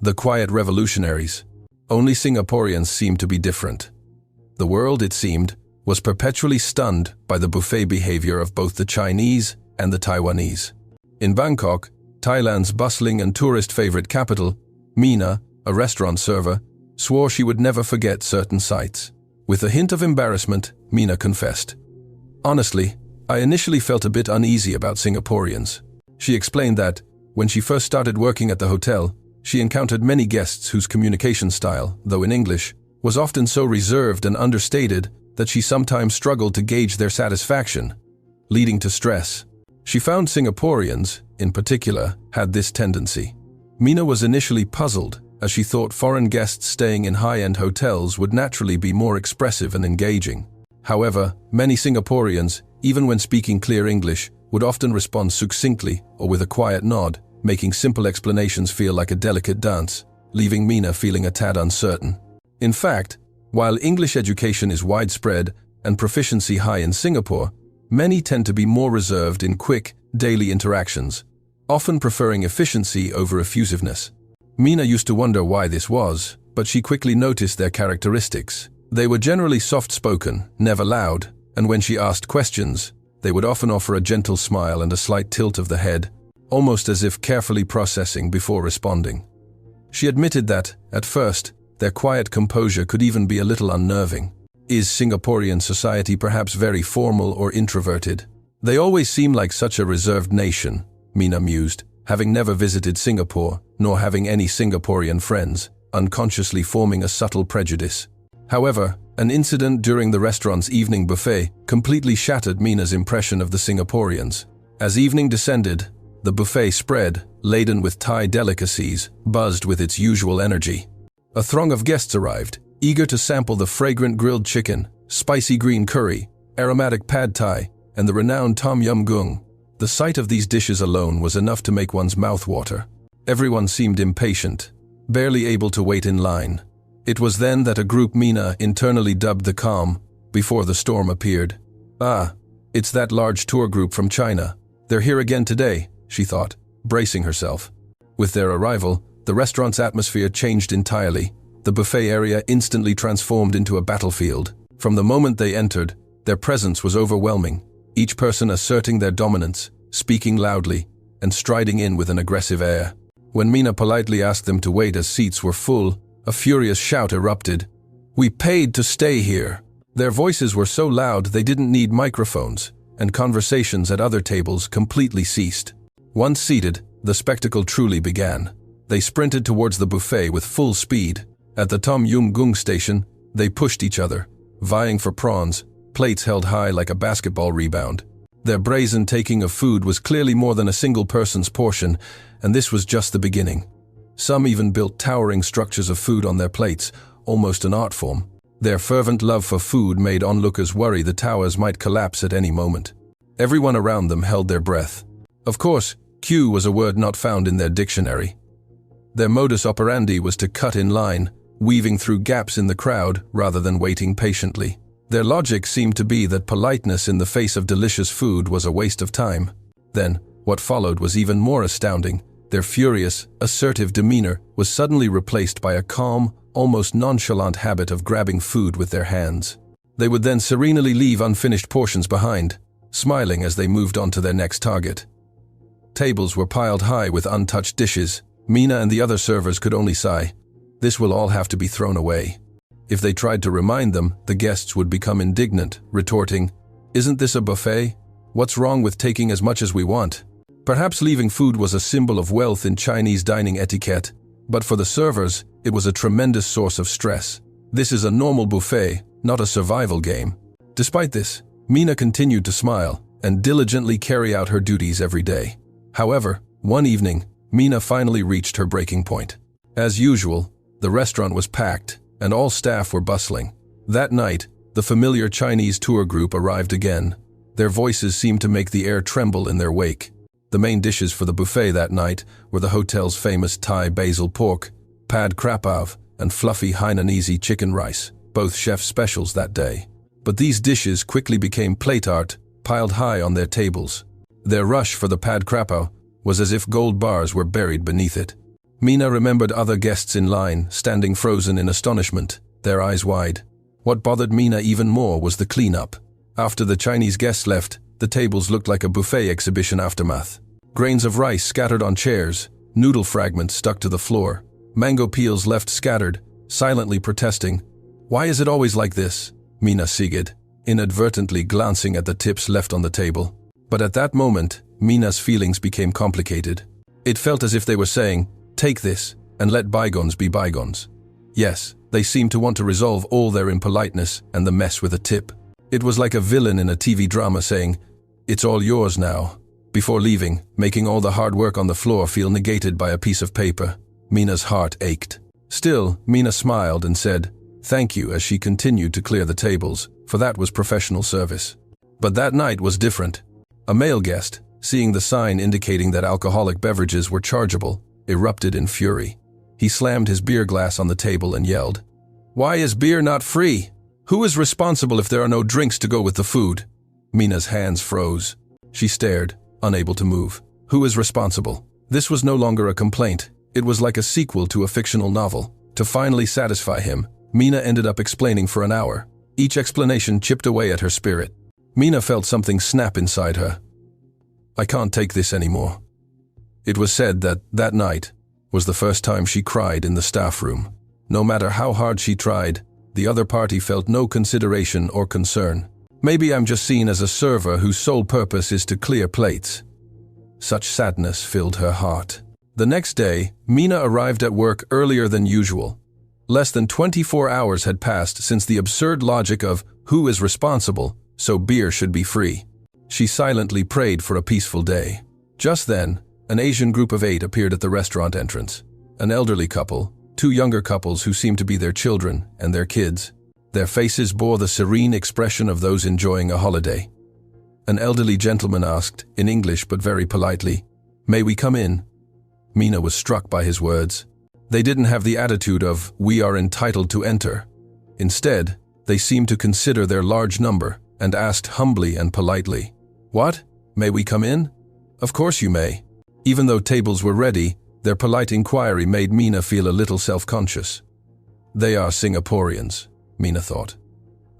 The quiet revolutionaries. Only Singaporeans seemed to be different. The world, it seemed, was perpetually stunned by the buffet behavior of both the Chinese and the Taiwanese. In Bangkok, Thailand's bustling and tourist-favorite capital, Mina, a restaurant server, swore she would never forget certain sights. With a hint of embarrassment, Mina confessed, "Honestly, I initially felt a bit uneasy about Singaporeans." She explained that, when she first started working at the hotel, she encountered many guests whose communication style, though in English, was often so reserved and understated that she sometimes struggled to gauge their satisfaction, leading to stress. She found Singaporeans, in particular, had this tendency. Mina was initially puzzled, as she thought foreign guests staying in high-end hotels would naturally be more expressive and engaging. However, many Singaporeans, even when speaking clear English, would often respond succinctly or with a quiet nod, making simple explanations feel like a delicate dance, leaving Mina feeling a tad uncertain. In fact, while English education is widespread and proficiency high in Singapore, many tend to be more reserved in quick, daily interactions, often preferring efficiency over effusiveness. Mina used to wonder why this was, but she quickly noticed their characteristics. They were generally soft-spoken, never loud, and when she asked questions, they would often offer a gentle smile and a slight tilt of the head, almost as if carefully processing before responding. She admitted that, at first, their quiet composure could even be a little unnerving. Is Singaporean society perhaps very formal or introverted? They always seem like such a reserved nation, Mina mused, having never visited Singapore, nor having any Singaporean friends, unconsciously forming a subtle prejudice. However, an incident during the restaurant's evening buffet completely shattered Mina's impression of the Singaporeans. As evening descended, the buffet spread, laden with Thai delicacies, buzzed with its usual energy. A throng of guests arrived, eager to sample the fragrant grilled chicken, spicy green curry, aromatic pad thai, and the renowned tom yum goong. The sight of these dishes alone was enough to make one's mouth water. Everyone seemed impatient, barely able to wait in line. It was then that a group Mina internally dubbed the calm, before the storm appeared. "Ah, it's that large tour group from China. They're here again today," she thought, bracing herself. With their arrival, the restaurant's atmosphere changed entirely. The buffet area instantly transformed into a battlefield. From the moment they entered, their presence was overwhelming, each person asserting their dominance, speaking loudly, and striding in with an aggressive air. When Mina politely asked them to wait as seats were full, a furious shout erupted. "We paid to stay here!" Their voices were so loud they didn't need microphones, and conversations at other tables completely ceased. Once seated, the spectacle truly began. They sprinted towards the buffet with full speed. At the Tom Yum Goong station, they pushed each other, vying for prawns, plates held high like a basketball rebound. Their brazen taking of food was clearly more than a single person's portion, and this was just the beginning. Some even built towering structures of food on their plates, almost an art form. Their fervent love for food made onlookers worry the towers might collapse at any moment. Everyone around them held their breath. Of course, queue was a word not found in their dictionary. Their modus operandi was to cut in line, weaving through gaps in the crowd rather than waiting patiently. Their logic seemed to be that politeness in the face of delicious food was a waste of time. Then, what followed was even more astounding. Their furious, assertive demeanor was suddenly replaced by a calm, almost nonchalant habit of grabbing food with their hands. They would then serenely leave unfinished portions behind, smiling as they moved on to their next target. Tables were piled high with untouched dishes. Mina and the other servers could only sigh. This will all have to be thrown away. If they tried to remind them, the guests would become indignant, retorting, "Isn't this a buffet? What's wrong with taking as much as we want?" Perhaps leaving food was a symbol of wealth in Chinese dining etiquette, but for the servers, it was a tremendous source of stress. This is a normal buffet, not a survival game. Despite this, Mina continued to smile and diligently carry out her duties every day. However, one evening, Mina finally reached her breaking point. As usual, the restaurant was packed, and all staff were bustling. That night, the familiar Chinese tour group arrived again. Their voices seemed to make the air tremble in their wake. The main dishes for the buffet that night were the hotel's famous Thai basil pork, pad krapav, and fluffy Hainanese chicken rice, both chef specials that day. But these dishes quickly became plate art, piled high on their tables. Their rush for the pad krapav was as if gold bars were buried beneath it. Mina remembered other guests in line, standing frozen in astonishment, their eyes wide. What bothered Mina even more was the cleanup. After the Chinese guests left, the tables looked like a buffet exhibition aftermath. Grains of rice scattered on chairs, noodle fragments stuck to the floor, mango peels left scattered, silently protesting. "Why is it always like this?" Mina sighed, inadvertently glancing at the tips left on the table. But at that moment, Mina's feelings became complicated. It felt as if they were saying, "Take this, and let bygones be bygones." Yes, they seemed to want to resolve all their impoliteness and the mess with a tip. It was like a villain in a TV drama saying, "It's all yours now," before leaving, making all the hard work on the floor feel negated by a piece of paper. Mina's heart ached. Still, Mina smiled and said, "Thank you," as she continued to clear the tables, for that was professional service. But that night was different. A male guest, seeing the sign indicating that alcoholic beverages were chargeable, erupted in fury. He slammed his beer glass on the table and yelled, "Why is beer not free? Who is responsible if there are no drinks to go with the food?" Mina's hands froze. She stared, unable to move. Who is responsible? This was no longer a complaint. It was like a sequel to a fictional novel. To finally satisfy him, Mina ended up explaining for an hour. Each explanation chipped away at her spirit. Mina felt something snap inside her. "I can't take this anymore." It was said that that night was the first time she cried in the staff room. No matter how hard she tried, the other party felt no consideration or concern. "Maybe I'm just seen as a server whose sole purpose is to clear plates." Such sadness filled her heart. The next day, Mina arrived at work earlier than usual. Less than 24 hours had passed since the absurd logic of "who is responsible, so beer should be free." She silently prayed for a peaceful day. Just then, an Asian group of 8 appeared at the restaurant entrance. An elderly couple, 2 younger couples who seemed to be their children and their kids. Their faces bore the serene expression of those enjoying a holiday. An elderly gentleman asked, in English but very politely, "May we come in?" Mina was struck by his words. They didn't have the attitude of, "We are entitled to enter." Instead, they seemed to consider their large number and asked humbly and politely, "What? May we come in?" "Of course you may." Even though tables were ready, their polite inquiry made Mina feel a little self-conscious. They are Singaporeans, Mina thought.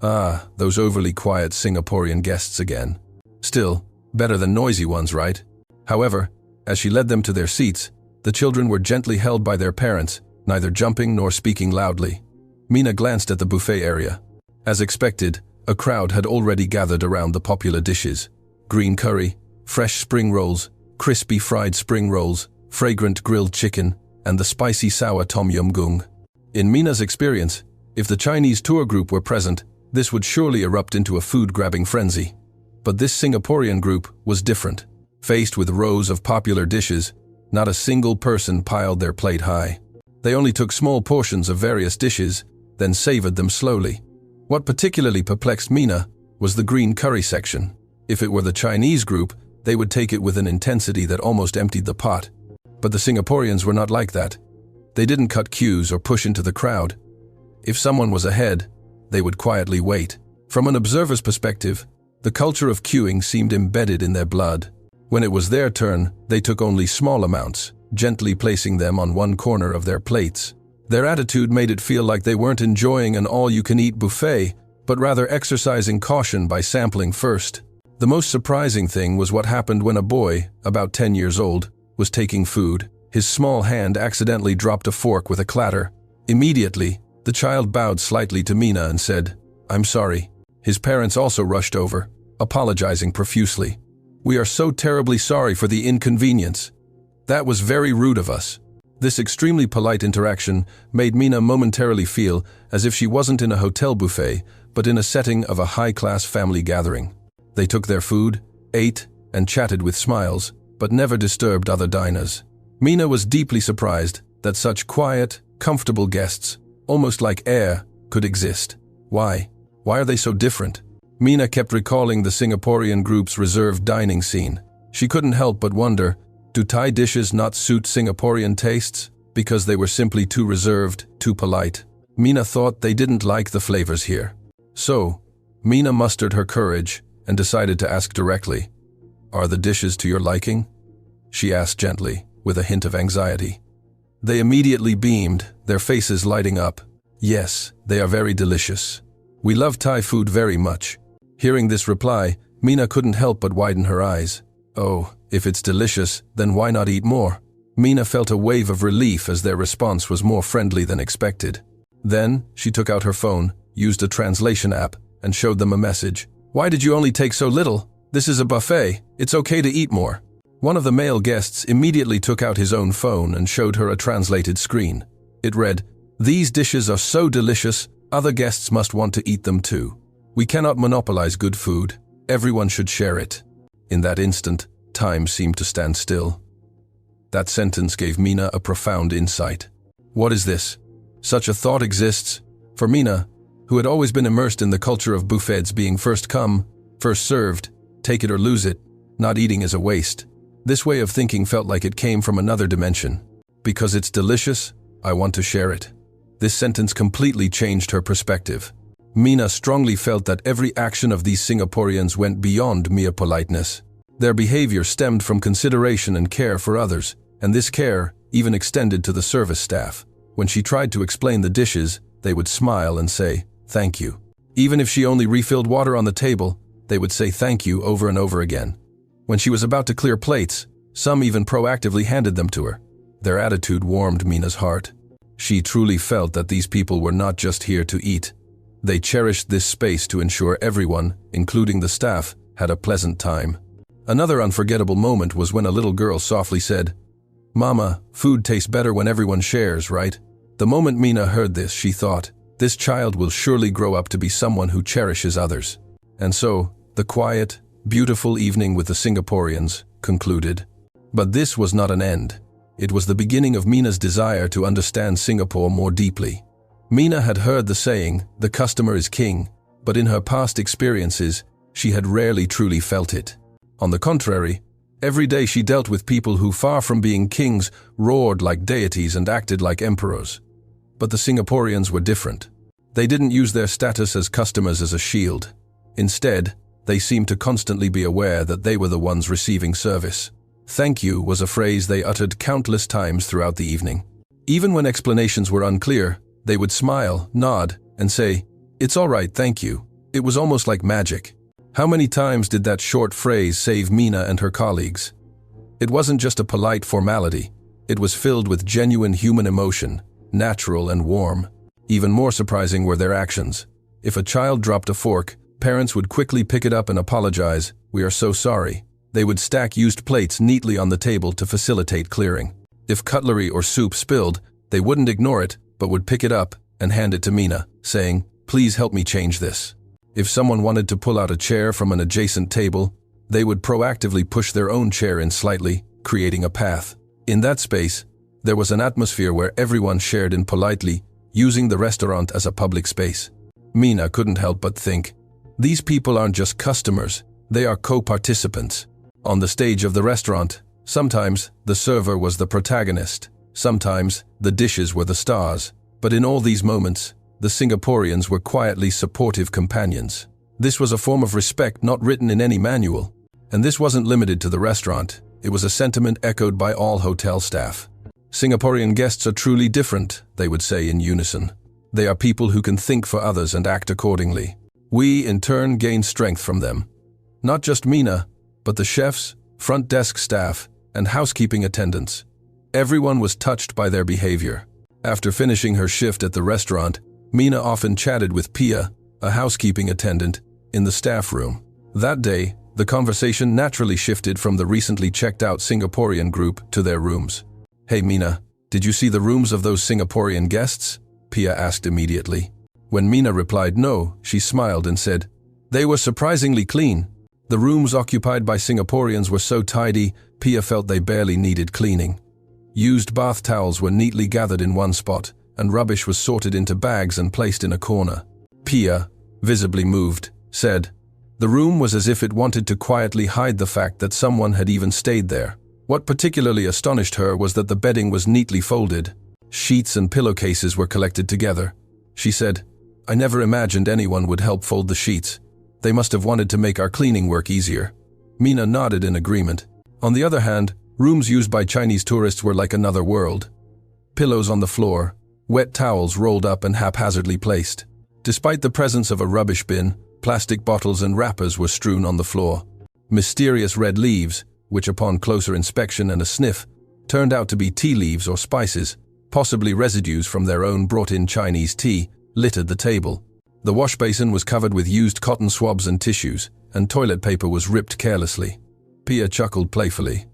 Ah, those overly quiet Singaporean guests again. Still, better than noisy ones, right? However, as she led them to their seats, the children were gently held by their parents, neither jumping nor speaking loudly. Mina glanced at the buffet area. As expected, a crowd had already gathered around the popular dishes: green curry, fresh spring rolls, crispy fried spring rolls, fragrant grilled chicken, and the spicy sour tom yum goong. In Mina's experience, if the Chinese tour group were present, this would surely erupt into a food-grabbing frenzy. But this Singaporean group was different. Faced with rows of popular dishes, not a single person piled their plate high. They only took small portions of various dishes, then savored them slowly. What particularly perplexed Mina was the green curry section. If it were the Chinese group, they would take it with an intensity that almost emptied the pot. But the Singaporeans were not like that. They didn't cut queues or push into the crowd. If someone was ahead, they would quietly wait. From an observer's perspective, the culture of queuing seemed embedded in their blood. When it was their turn, they took only small amounts, gently placing them on one corner of their plates. Their attitude made it feel like they weren't enjoying an all-you-can-eat buffet, but rather exercising caution by sampling first. The most surprising thing was what happened when a boy, about 10 years old, was taking food. His small hand accidentally dropped a fork with a clatter. Immediately, the child bowed slightly to Mina and said, "I'm sorry." His parents also rushed over, apologizing profusely. "We are so terribly sorry for the inconvenience. That was very rude of us." This extremely polite interaction made Mina momentarily feel as if she wasn't in a hotel buffet, but in a setting of a high-class family gathering. They took their food, ate, and chatted with smiles, but never disturbed other diners. Mina was deeply surprised that such quiet, comfortable guests, almost like air, could exist. Why? Why are they so different? Mina kept recalling the Singaporean group's reserved dining scene. She couldn't help but wonder, do Thai dishes not suit Singaporean tastes? Because they were simply too reserved, too polite. Mina thought they didn't like the flavors here. So, Mina mustered her courage and decided to ask directly, "Are the dishes to your liking?" She asked gently, with a hint of anxiety. They immediately beamed, their faces lighting up. Yes, they are very delicious. We love Thai food very much. Hearing this reply, Mina couldn't help but widen her eyes. Oh, if it's delicious, then why not eat more? Mina felt a wave of relief as their response was more friendly than expected. Then, she took out her phone, used a translation app, and showed them a message. Why did you only take so little? This is a buffet. It's okay to eat more. One of the male guests immediately took out his own phone and showed her a translated screen. It read, "These dishes are so delicious, other guests must want to eat them too. We cannot monopolize good food. Everyone should share it." In that instant, time seemed to stand still. That sentence gave Mina a profound insight. What is this? Such a thought exists. For Mina, who had always been immersed in the culture of buffets being first come, first served, take it or lose it, not eating is a waste. This way of thinking felt like it came from another dimension. Because it's delicious, I want to share it. This sentence completely changed her perspective. Mina strongly felt that every action of these Singaporeans went beyond mere politeness. Their behavior stemmed from consideration and care for others, and this care even extended to the service staff. When she tried to explain the dishes, they would smile and say, "Thank you." Even if she only refilled water on the table, they would say thank you over and over again. When she was about to clear plates, some even proactively handed them to her. Their attitude warmed Mina's heart. She truly felt that these people were not just here to eat. They cherished this space to ensure everyone, including the staff, had a pleasant time. Another unforgettable moment was when a little girl softly said, "Mama, food tastes better when everyone shares, right?" The moment Mina heard this, she thought, this child will surely grow up to be someone who cherishes others. And so, the quiet, beautiful evening with the Singaporeans concluded. But this was not an end. It was the beginning of Mina's desire to understand Singapore more deeply. Mina had heard the saying, "The customer is king," but in her past experiences, she had rarely truly felt it. On the contrary, every day she dealt with people who, far from being kings, roared like deities and acted like emperors. But the Singaporeans were different. They didn't use their status as customers as a shield. Instead, they seemed to constantly be aware that they were the ones receiving service. "Thank you" was a phrase they uttered countless times throughout the evening. Even when explanations were unclear, they would smile, nod, and say, "It's all right, thank you." It was almost like magic. How many times did that short phrase save Mina and her colleagues? It wasn't just a polite formality. It was filled with genuine human emotion, natural and warm. Even more surprising were their actions. If a child dropped a fork, parents would quickly pick it up and apologize, "We are so sorry." They would stack used plates neatly on the table to facilitate clearing. If cutlery or soup spilled, they wouldn't ignore it, but would pick it up and hand it to Mina, saying, "Please help me change this." If someone wanted to pull out a chair from an adjacent table, they would proactively push their own chair in slightly, creating a path. In that space, there was an atmosphere where everyone shared in politely, using the restaurant as a public space. Mina couldn't help but think, these people aren't just customers, they are co-participants. On the stage of the restaurant, sometimes the server was the protagonist, sometimes the dishes were the stars. But in all these moments, the Singaporeans were quietly supportive companions. This was a form of respect not written in any manual. And this wasn't limited to the restaurant, it was a sentiment echoed by all hotel staff. "Singaporean guests are truly different," they would say in unison. "They are people who can think for others and act accordingly. We, in turn, gain strength from them." Not just Mina, but the chefs, front desk staff, and housekeeping attendants. Everyone was touched by their behavior. After finishing her shift at the restaurant, Mina often chatted with Pia, a housekeeping attendant, in the staff room. That day, the conversation naturally shifted from the recently checked-out Singaporean group to their rooms. "Hey Mina, did you see the rooms of those Singaporean guests?" Pia asked immediately. When Mina replied no, she smiled and said, "They were surprisingly clean." The rooms occupied by Singaporeans were so tidy, Pia felt they barely needed cleaning. Used bath towels were neatly gathered in one spot, and rubbish was sorted into bags and placed in a corner. Pia, visibly moved, said, "The room was as if it wanted to quietly hide the fact that someone had even stayed there." What particularly astonished her was that the bedding was neatly folded. Sheets and pillowcases were collected together. She said, "I never imagined anyone would help fold the sheets. They must have wanted to make our cleaning work easier." Mina nodded in agreement. On the other hand, rooms used by Chinese tourists were like another world. pillows on the floor, wet towels rolled up and haphazardly placed. Despite the presence of a rubbish bin, plastic bottles and wrappers were strewn on the floor. Mysterious red leaves, which upon closer inspection and a sniff, turned out to be tea leaves or spices, possibly residues from their own brought-in Chinese tea, littered the table. The wash basin was covered with used cotton swabs and tissues, and toilet paper was ripped carelessly. Pia chuckled playfully.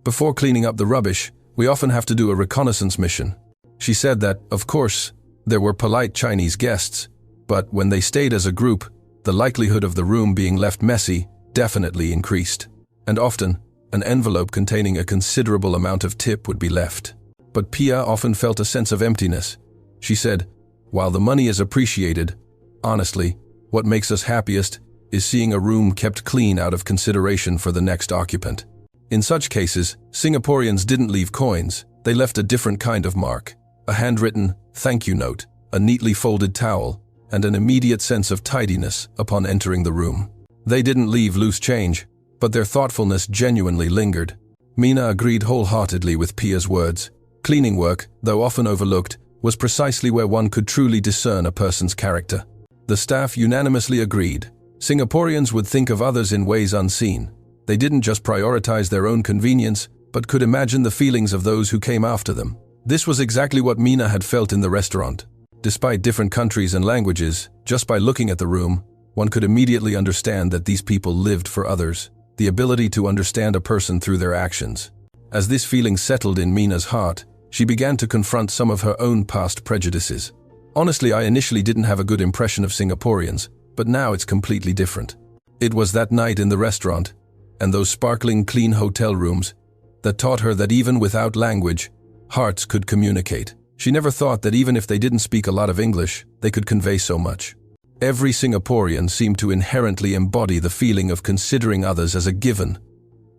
Before cleaning up the rubbish, we often have to do a reconnaissance mission. She said that, of course, there were polite Chinese guests, but when they stayed as a group, the likelihood of the room being left messy definitely increased. And often, an envelope containing a considerable amount of tip would be left. But Pia often felt a sense of emptiness. She said, "While the money is appreciated, honestly, what makes us happiest is seeing a room kept clean out of consideration for the next occupant." In such cases, Singaporeans didn't leave coins, they left a different kind of mark. A handwritten thank you note, a neatly folded towel, and an immediate sense of tidiness upon entering the room. They didn't leave loose change, but their thoughtfulness genuinely lingered. Mina agreed wholeheartedly with Pia's words. Cleaning work, though often overlooked, was precisely where one could truly discern a person's character. The staff unanimously agreed. Singaporeans would think of others in ways unseen. They didn't just prioritize their own convenience, but could imagine the feelings of those who came after them. This was exactly what Mina had felt in the restaurant. Despite different countries and languages, just by looking at the room, one could immediately understand that these people lived for others. The ability to understand a person through their actions. As this feeling settled in Mina's heart, she began to confront some of her own past prejudices. Honestly, I initially didn't have a good impression of Singaporeans, but now it's completely different. It was that night in the restaurant, and those sparkling clean hotel rooms, that taught her that even without language, hearts could communicate. She never thought that even if they didn't speak a lot of English, they could convey so much. Every Singaporean seemed to inherently embody the feeling of considering others as a given.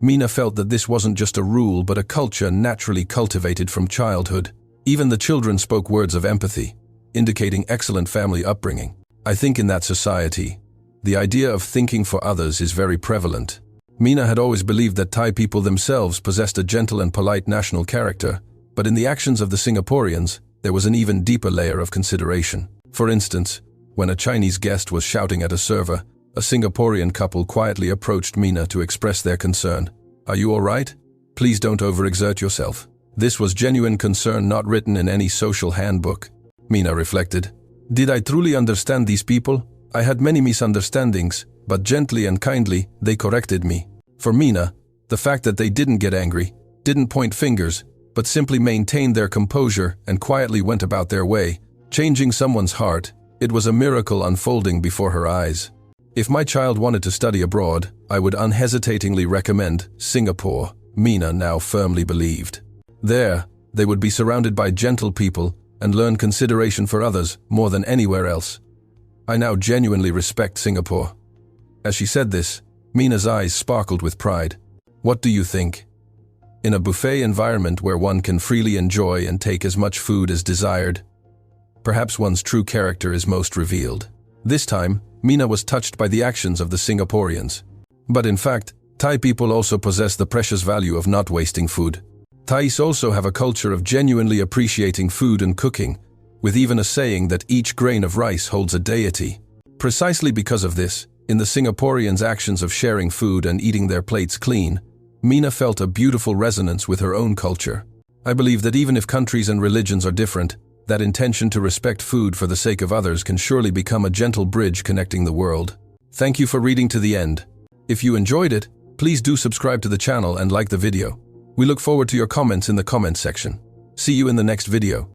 Mina felt that this wasn't just a rule but a culture naturally cultivated from childhood. Even the children spoke words of empathy, indicating excellent family upbringing. I think in that society, the idea of thinking for others is very prevalent. Mina had always believed that Thai people themselves possessed a gentle and polite national character, but in the actions of the Singaporeans, there was an even deeper layer of consideration. For instance, when a Chinese guest was shouting at a server, a Singaporean couple quietly approached Mina to express their concern. "Are you all right? Please don't overexert yourself." This was genuine concern not written in any social handbook. Mina reflected. Did I truly understand these people? I had many misunderstandings, but gently and kindly, they corrected me. For Mina, the fact that they didn't get angry, didn't point fingers, but simply maintained their composure and quietly went about their way, changing someone's heart, it was a miracle unfolding before her eyes. If my child wanted to study abroad, I would unhesitatingly recommend Singapore, Mina now firmly believed. There, they would be surrounded by gentle people and learn consideration for others more than anywhere else. I now genuinely respect Singapore. As she said this, Mina's eyes sparkled with pride. What do you think? In a buffet environment where one can freely enjoy and take as much food as desired, perhaps one's true character is most revealed. This time, Mina was touched by the actions of the Singaporeans. But in fact, Thai people also possess the precious value of not wasting food. Thais also have a culture of genuinely appreciating food and cooking, with even a saying that each grain of rice holds a deity. Precisely because of this, in the Singaporeans' actions of sharing food and eating their plates clean, Mina felt a beautiful resonance with her own culture. I believe that even if countries and religions are different, that intention to respect food for the sake of others can surely become a gentle bridge connecting the world. Thank you for reading to the end. If you enjoyed it, please do subscribe to the channel and like the video. We look forward to your comments in the comments section. See you in the next video.